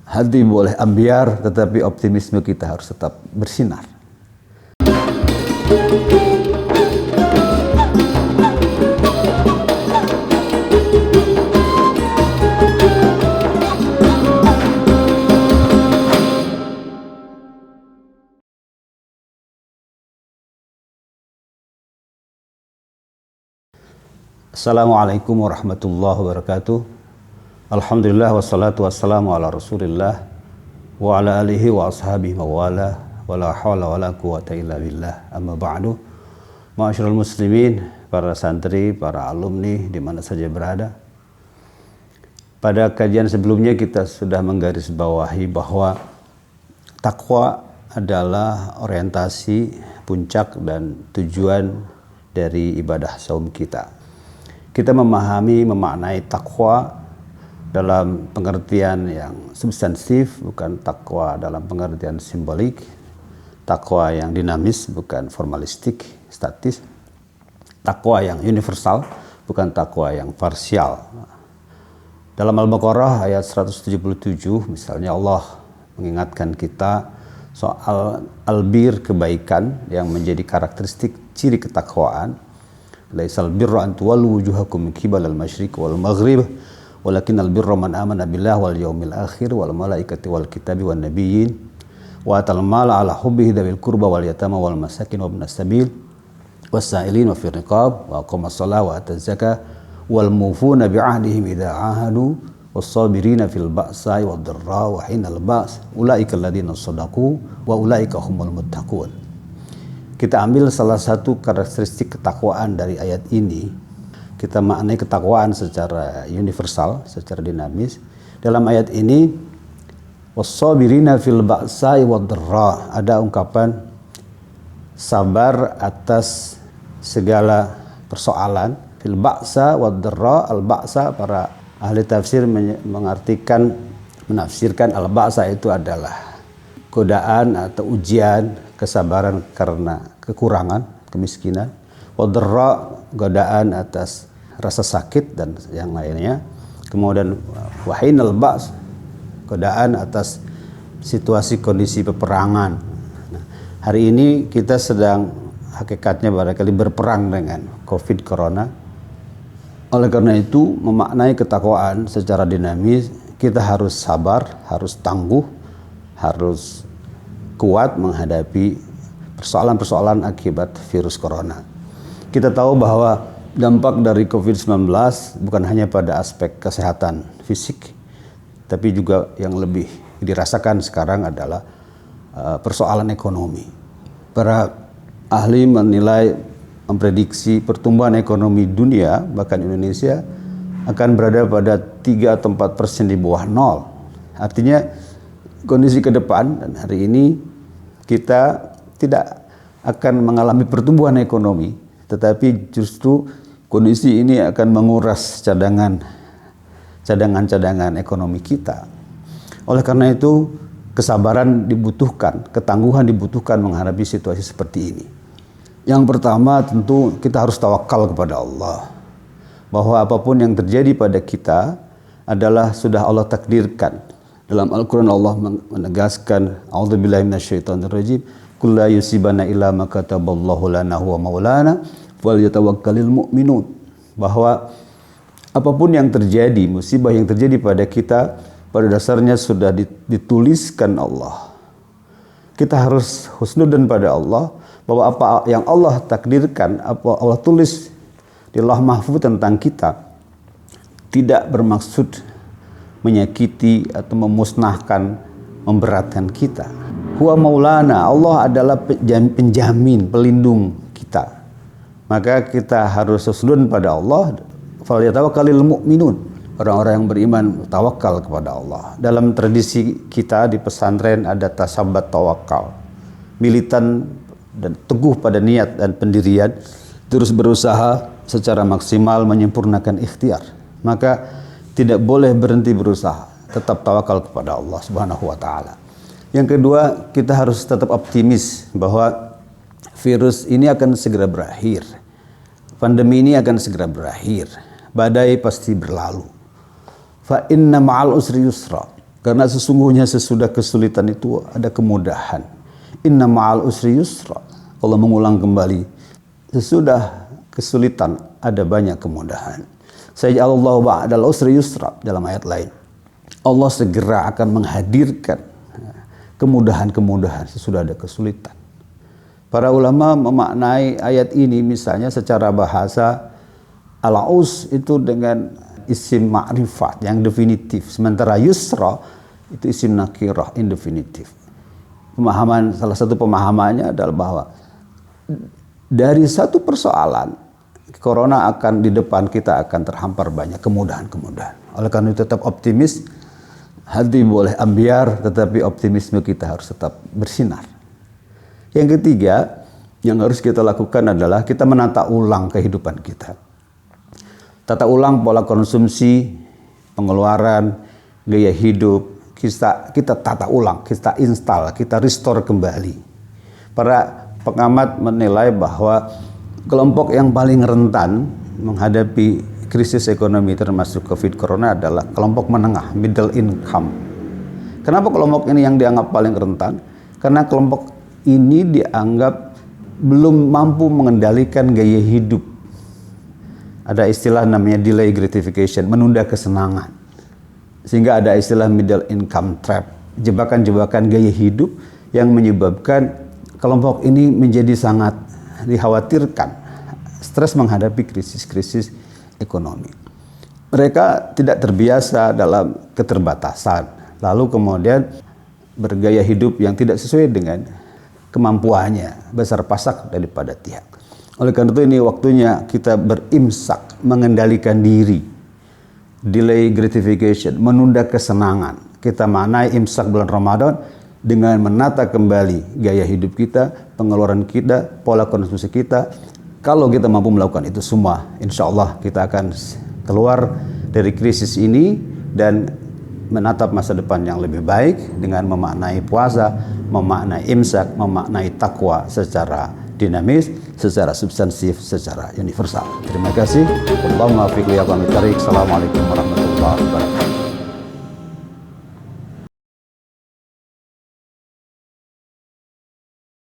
Hati boleh ambiar, tetapi optimisme kita harus tetap bersinar. Assalamualaikum warahmatullahi wabarakatuh. Alhamdulillah wassalatu wassalamu ala rasulillah wa ala alihi wa ashabihi mawala wa la hawla wa la quwata illa billah. Amma ba'du. Ma'asyiral muslimin, para santri, para alumni di mana saja berada. Pada kajian sebelumnya kita sudah menggarisbawahi bahwa takwa adalah orientasi, puncak dan tujuan dari ibadah saum kita. Kita memahami, memaknai takwa dalam pengertian yang substansif, bukan takwa dalam pengertian simbolik, takwa yang dinamis, bukan formalistik, statis, takwa yang universal, bukan takwa yang parsial. Dalam Al-Baqarah ayat 177 misalnya Allah mengingatkan kita soal albir, kebaikan yang menjadi karakteristik ciri ketakwaan. Laisal birra an tuwallu wujuhakum min qibalal masyriq wal maghrib walakinnal birra man amana billahi wal yawmil akhir wal malaikati wal kitabi wan nabiyyin wa atal mala ala hubbihi dzil qurba wal yatama wal masakin wa ibnas sabil was-sa'ilin wa fir riqab wa aqamas shalah wa ataz zakah wal mufuna bi ahdihim idza ahadu was-sabirina fil ba'sa'i wad dharra wa hinal ba's ulaika alladziina shadaqu wa ulaika humul muttaqun. Kita ambil salah satu karakteristik ketakwaan dari ayat ini. Kita maknai ketakwaan secara universal, secara dinamis. Dalam ayat ini, was-sabirina fil ba'sa'i wad dharra, ada ungkapan sabar atas segala persoalan. Fil ba'sa wad dharra, al-ba'sa, para ahli tafsir menafsirkan al-ba'sa itu adalah godaan atau ujian, kesabaran karena kekurangan, kemiskinan, wadharra, godaan atas rasa sakit dan yang lainnya, kemudian wahinal ba's, godaan atas situasi kondisi peperangan. Nah, hari ini kita sedang hakikatnya barangkali berperang dengan COVID corona. Oleh karena itu, memaknai ketakwaan secara dinamis, kita harus sabar, harus tangguh, harus kuat menghadapi persoalan-persoalan akibat virus corona. Kita tahu bahwa dampak dari COVID-19 bukan hanya pada aspek kesehatan fisik, tapi juga yang lebih dirasakan sekarang adalah persoalan ekonomi. Para ahli menilai, memprediksi pertumbuhan ekonomi dunia, bahkan Indonesia, akan berada pada 3 atau 4% di bawah 0. Artinya kondisi ke depan dan hari ini kita tidak akan mengalami pertumbuhan ekonomi, tetapi justru kondisi ini akan menguras cadangan ekonomi kita. Oleh karena itu, kesabaran dibutuhkan, ketangguhan dibutuhkan menghadapi situasi seperti ini. Yang pertama tentu kita harus tawakal kepada Allah, bahwa apapun yang terjadi pada kita adalah sudah Allah takdirkan. Dalam Al-Quran Allah menegaskan, a'udzubillahi minasyaitonirrajim, qul la yusibana illa ma kataballahu lana huwa maulana falyatawakkalul mu'minun, bahwa apapun yang terjadi, musibah yang terjadi pada kita pada dasarnya sudah dituliskan Allah. Kita harus husnudzon pada Allah bahwa apa yang Allah takdirkan, apa Allah tulis di Lauh Mahfuz tentang kita tidak bermaksud menyakiti atau memusnahkan, memberatkan kita. Huwa maulana, Allah adalah penjamin, pelindung kita. Maka kita harus husnuzon pada Allah. Falyatawakkalul mu'minun, orang-orang yang beriman tawakal kepada Allah. Dalam tradisi kita di pesantren ada tasabat tawakal, militan dan teguh pada niat dan pendirian, terus berusaha secara maksimal menyempurnakan ikhtiar. Maka tidak boleh berhenti berusaha, tetap tawakal kepada Allah Subhanahu wa taala. Yang kedua, kita harus tetap optimis bahwa virus ini akan segera berakhir. Pandemi ini akan segera berakhir. Badai pasti berlalu. Fa inna ma'al usri yusra. Karena sesungguhnya sesudah kesulitan itu ada kemudahan. Inna ma'al usri yusra. Allah mengulang kembali, sesudah kesulitan ada banyak kemudahan. Sayaj'alullahu ba'dal usri yusra, dalam ayat lain. Allah segera akan menghadirkan kemudahan-kemudahan sesudah ada kesulitan. Para ulama memaknai ayat ini misalnya secara bahasa, al-us itu dengan isim ma'rifat yang definitif, sementara yusra itu isim nakirah indefinitif. Salah satu pemahamannya adalah bahwa dari satu persoalan corona akan di depan kita akan terhampar banyak kemudahan-kemudahan. Oleh karena itu tetap optimis, hati boleh ambiar, tetapi optimisme kita harus tetap bersinar. Yang ketiga yang harus kita lakukan adalah kita menata ulang kehidupan kita. Tata ulang pola konsumsi, pengeluaran, gaya hidup, kita tata ulang, kita install, kita restore kembali. Para pengamat menilai bahwa kelompok yang paling rentan menghadapi krisis ekonomi termasuk COVID Corona adalah kelompok menengah, middle income. Kenapa kelompok ini yang dianggap paling rentan? Karena kelompok ini dianggap belum mampu mengendalikan gaya hidup. Ada istilah namanya delay gratification, menunda kesenangan. Sehingga ada istilah middle income trap, jebakan-jebakan gaya hidup yang menyebabkan kelompok ini menjadi sangat dikhawatirkan, stres menghadapi krisis-krisis ekonomi. Mereka tidak terbiasa dalam keterbatasan, lalu kemudian bergaya hidup yang tidak sesuai dengan kemampuannya, besar pasak daripada tiang. Oleh karena itu ini waktunya kita berimsak, mengendalikan diri, delay gratification, menunda kesenangan. Kita maknai imsak bulan Ramadan dengan menata kembali gaya hidup kita, pengeluaran kita, pola konsumsi kita. Kalau kita mampu melakukan itu semua, insya Allah kita akan keluar dari krisis ini dan menatap masa depan yang lebih baik dengan memaknai puasa, memaknai imsak, memaknai takwa secara dinamis, secara substansif, secara universal. Terima kasih. Assalamualaikum warahmatullahi wabarakatuh.